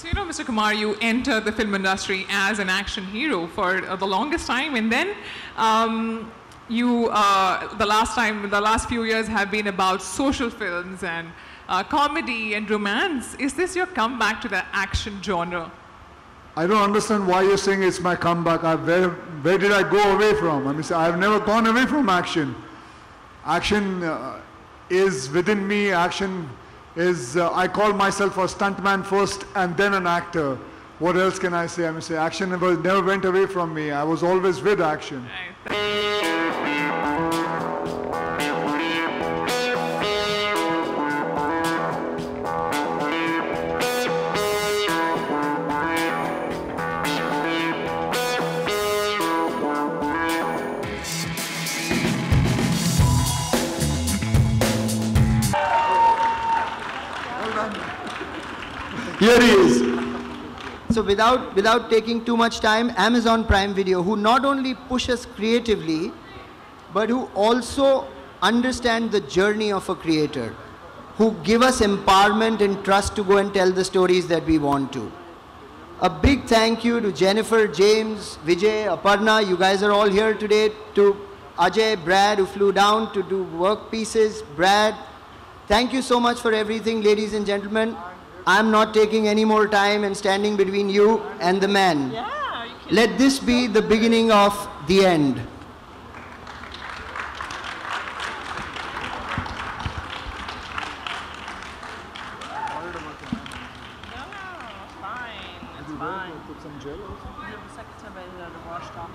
So, Mr. Kumar, you entered the film industry as an action hero for the longest time, and then the last few years have been about social films and comedy and romance. Is this your comeback to the action genre? I don't understand why you're saying it's my comeback. Where did I go away from? I mean, I've never gone away from action. Action is within me. Action is, I call myself a stuntman first and then an actor. What else can I say? I mean, action never went away from me. I was always with action. Right. Here he is. So without taking too much time, Amazon Prime Video, who not only push us creatively, but who also understand the journey of a creator, who give us empowerment and trust to go and tell the stories that we want to. A big thank you to Jennifer, James, Vijay, Aparna. You guys are all here today. To Ajay, Brad, who flew down to do work pieces. Brad, thank you so much for everything, ladies and gentlemen. I'm not taking any more time and standing between you and the man. Yeah, let this be the beginning of the end. No, fine. It's fine. Put some gel also. You have a second time I had to wash off.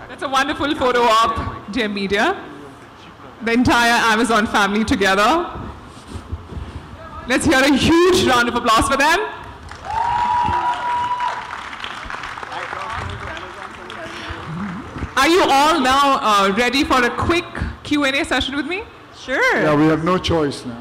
That's a wonderful photo op, dear media. The entire Amazon family together. Let's hear a huge round of applause for them. Are you all now ready for a quick Q&A session with me? Sure. Yeah, we have no choice now.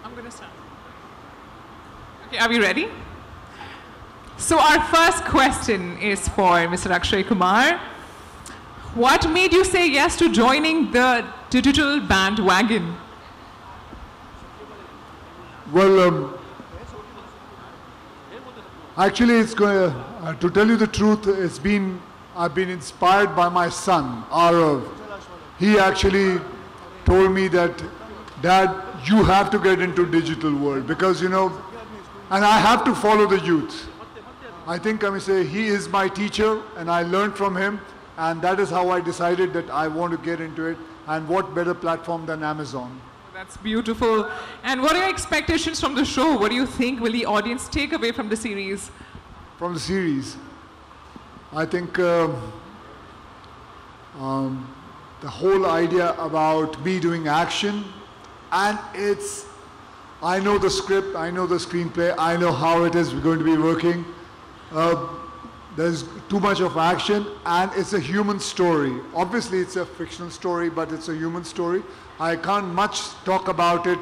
I'm going to start. Okay, are we ready? So our first question is for Mr. Akshay Kumar. What made you say yes to joining the digital bandwagon? Well, actually, it's going to tell you the truth. I've been inspired by my son, Arav. He actually told me that, Dad, you have to get into digital world because, and I have to follow the youth. I think he is my teacher and I learned from him, and that is how I decided that I want to get into it, and what better platform than Amazon. That's beautiful. And what are your expectations from the show? What do you think will the audience take away from the series? From the series, I think the whole idea about me doing action, and I know the script, I know the screenplay, I know how it is going to be working. There's too much of action, and it's a human story. Obviously, it's a fictional story, but it's a human story. I can't much talk about it,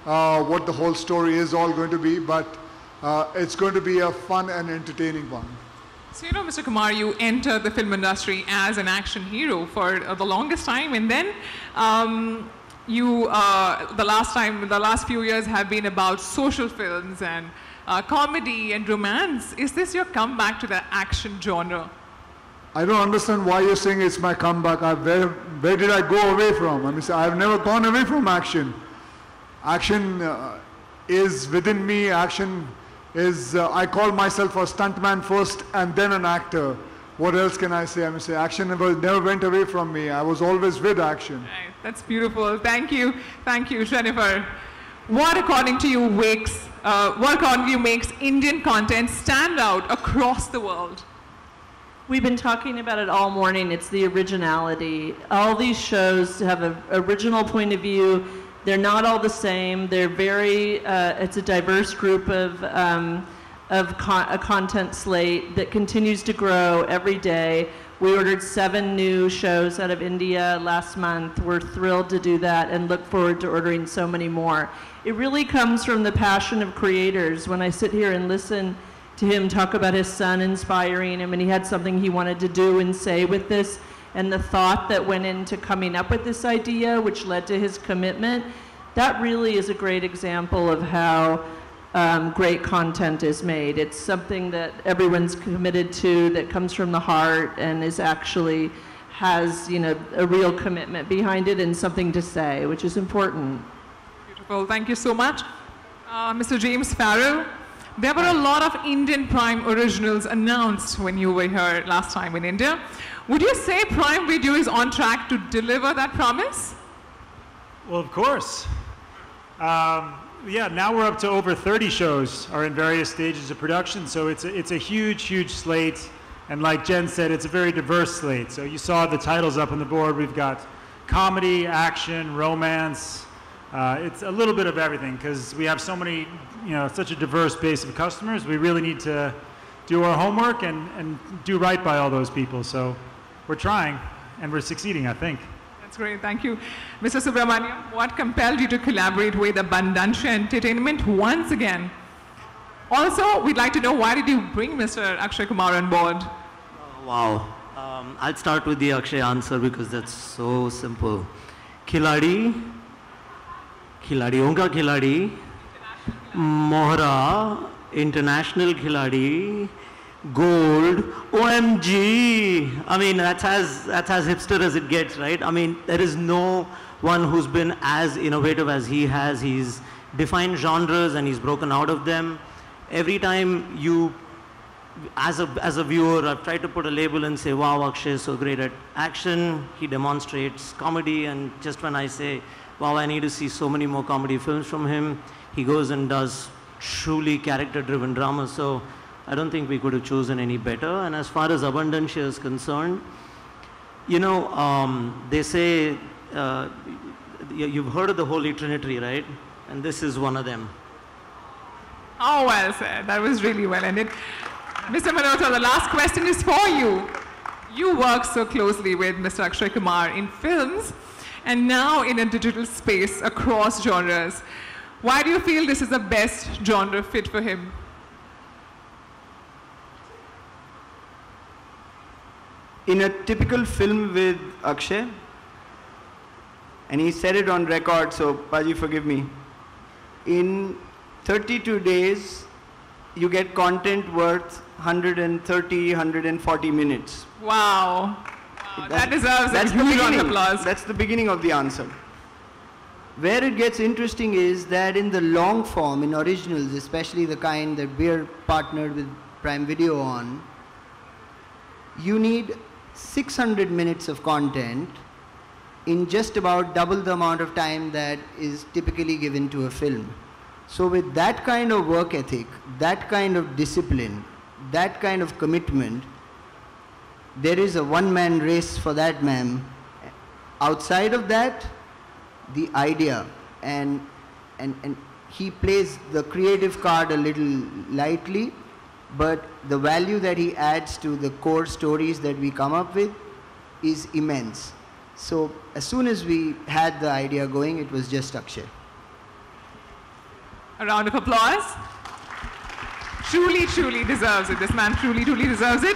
what the whole story is all going to be, but it's going to be a fun and entertaining one. So, Mr. Kumar, you entered the film industry as an action hero for the longest time, and then the last few years have been about social films and comedy and romance. Is this your comeback to the action genre? I don't understand why you're saying it's my comeback. Where did I go away from? I've never gone away from action. Action is within me. Action is, I call myself a stuntman first and then an actor. What else can I say? Action never went away from me. I was always with action. Right. That's beautiful. Thank you. Thank you, Jennifer. What according to you makes Indian content stand out across the world? We've been talking about it all morning. It's the originality. All these shows have an original point of view. They're not all the same. They're very, it's a diverse group of a content slate that continues to grow every day. We ordered 7 new shows out of India last month. We're thrilled to do that and look forward to ordering so many more. It really comes from the passion of creators. When I sit here and listen to him talk about his son inspiring him, and he had something he wanted to do and say with this, and the thought that went into coming up with this idea, which led to his commitment, that really is a great example of how great content is made. It's something that everyone's committed to, that comes from the heart, and is actually has, you know, a real commitment behind it and something to say, which is important. Beautiful. Thank you so much. Mr. James Farrell, there were a lot of Indian Prime originals announced when you were here last time in India. Would you say Prime Video is on track to deliver that promise? Well, of course. Yeah, now we're up to over 30 shows are in various stages of production, so it's a huge, huge slate. And like Jen said, it's a very diverse slate. So you saw the titles up on the board. We've got comedy, action, romance. It's a little bit of everything because we have so many, you know, such a diverse base of customers. We really need to do our homework and do right by all those people. So we're trying, and we're succeeding, I think. That's great, thank you. Mr. Subramaniam, what compelled you to collaborate with Abundancia Entertainment once again? Also, we'd like to know, why did you bring Mr. Akshay Kumar on board? Wow. I'll start with the Akshay answer because that's so simple. Khiladi, Khiladiyon ka Khiladi, Mohra, International Khiladi, Gold, OMG. I mean, that's as hipster as it gets, right? I mean, there is no one who's been as innovative as he has. He's defined genres and he's broken out of them. Every time you, as a viewer, I've tried to put a label and say, wow, Akshay is so great at action. He demonstrates comedy, and just when I say, wow, I need to see so many more comedy films from him, he goes and does truly character-driven drama. So I don't think we could have chosen any better. And as far as Abundancia is concerned, you know, they say, you've heard of the Holy Trinity, right? And this is one of them. Oh, well said. That was really well ended. Mr. Malhotra, the last question is for you. You work so closely with Mr. Akshay Kumar in films and now in a digital space across genres. Why do you feel this is the best genre fit for him? In a typical film with Akshay, and he said it on record, so Paji, forgive me, in 32 days, you get content worth 130, 140 minutes. Wow. That deserves a huge round of applause. That's the beginning of the answer. Where it gets interesting is that in the long form, in originals, especially the kind that we're partnered with Prime Video on, you need 600 minutes of content in just about double the amount of time that is typically given to a film. So with that kind of work ethic, that kind of discipline, that kind of commitment, there is a one-man race for that, ma'am. Outside of that, the idea, and he plays the creative card a little lightly, but the value that he adds to the core stories that we come up with is immense. So as soon as we had the idea going, it was just Akshay. A round of applause. Truly, truly deserves it. This man truly, truly deserves it.